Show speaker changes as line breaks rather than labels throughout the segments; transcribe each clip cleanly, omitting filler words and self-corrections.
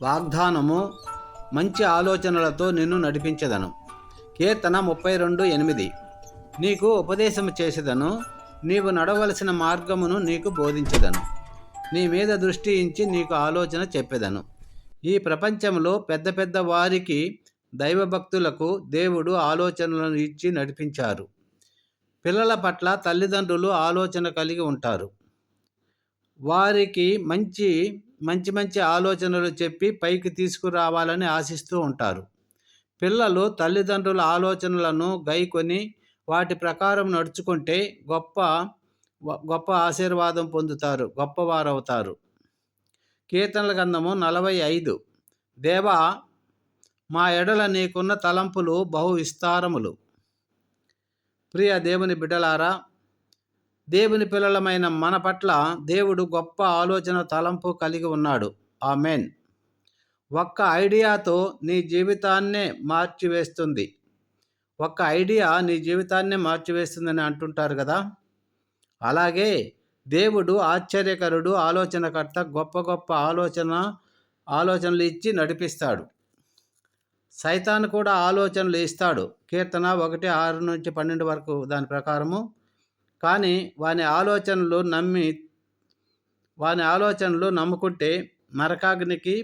వాగ్దానము మంచి ఆలోచనలతో నిన్ను నడిపించెదను. కీర్తన 32:8. నీకు ఉపదేశము చేసేదను, నీవు నడవలసిన మార్గమును నీకు బోధించెదను. నీ మీద దృష్టి ఉంచి నీకు ఆలోచన చెప్పెదను. ఈ ప్రపంచంలో పెద్ద పెద్ద వారికి, దైవభక్తులకు దేవుడు ఆలోచనలను ఇచ్చి నడిపించారు. పిల్లల పట్ల తల్లిదండ్రులు ఆలోచన కలిగి ఉంటారు. వారికి మంచి మంచి ఆలోచనలు చెప్పి పైకి తీసుకురావాలని ఆశిస్తూ ఉంటారు. పిల్లలు తల్లిదండ్రుల ఆలోచనలను గైకొని వాటి ప్రకారం నడుచుకుంటే గొప్ప ఆశీర్వాదం పొందుతారు, గొప్పవారవుతారు. కీర్తనల గ్రంథము 45. దేవా, మా ఎడల నీకున్న తలంపులు బహు విస్తారములు. ప్రియ దేవుని బిడ్డలారా, దేవుని పిల్లలమైన మన పట్ల దేవుడు గొప్ప ఆలోచన తలంపు కలిగి ఉన్నాడు. ఆమెన్. ఒక్క ఐడియాతో నీ జీవితాన్నే మార్చివేస్తుంది. ఒక్క ఐడియా నీ జీవితాన్నే మార్చివేస్తుందని అంటుంటారు కదా. అలాగే దేవుడు ఆశ్చర్యకరుడు, ఆలోచనకర్త, గొప్ప ఆలోచనలు ఇచ్చి నడిపిస్తాడు. సైతాను కూడా ఆలోచనలు ఇస్తాడు. కీర్తన 1:6-12 వరకు దాని ప్రకారము. కానీ వాని ఆలోచనలు నమ్ముకుంటే నరకాగ్నికి,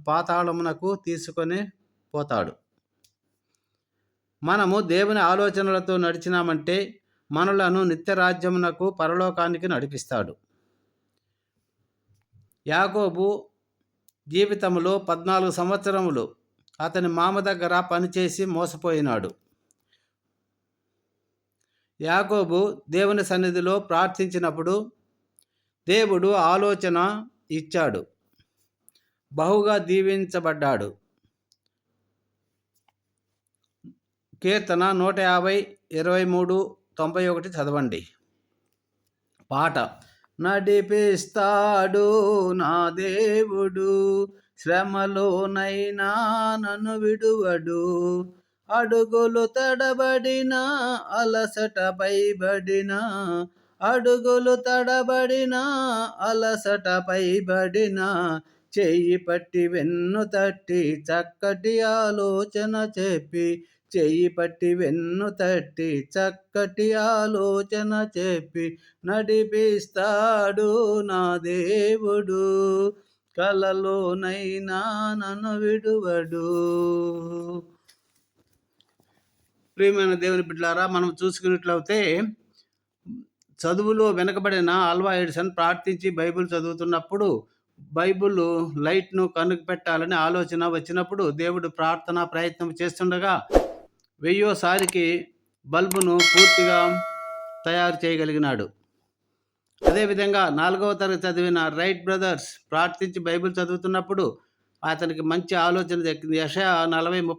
పాతాళమునకు తీసుకొని పోతాడు. మనము దేవుని ఆలోచనలతో నడిచినామంటే మనలను నిత్యరాజ్యమునకు, పరలోకానికి నడిపిస్తాడు. యాకోబు జీవితంలో 14 సంవత్సరములు అతని మామ దగ్గర పనిచేసి మోసపోయినాడు. యాకోబు దేవుని సన్నిధిలో ప్రార్థించినప్పుడు దేవుడు ఆలోచన ఇచ్చాడు. బహుగా దీవించబడ్డాడు. కీర్తన 150:23-91 చదవండి. పాట. నడిపిస్తాడు నా దేవుడు, శ్రమలోనైనా నన్ను విడువడు. అడుగులు తడబడిన, అలసట పైబడిన, అడుగులు తడబడిన, అలసట పైబడిన, చెయ్యి పట్టి వెన్ను తట్టి చక్కటి ఆలోచన చెప్పి, చెయ్యి పట్టి వెన్ను తట్టి చక్కటి ఆలోచన చెప్పి, నడిపిస్తాడు నా దేవుడు, కలలోనైనా నన్ను విడువడు. ప్రియమైన దేవుని బిడ్డలారా, మనం చూసుకున్నట్లయితే చదువులో వెనకబడిన ఆల్వా ఎడిసన్ ప్రార్థించి బైబిల్ చదువుతున్నప్పుడు బైబిల్ లైట్ను కనుక పెట్టాలని ఆలోచన వచ్చినప్పుడు దేవుడు ప్రార్థన ప్రయత్నం చేస్తుండగా 1000సారికి బల్బును పూర్తిగా తయారు చేయగలిగినాడు. అదేవిధంగా 4వ తరగతి చదివిన రైట్ బ్రదర్స్ ప్రార్థించి బైబిల్ చదువుతున్నప్పుడు అతనికి మంచి ఆలోచన దక్కింది. యెషయా 40:30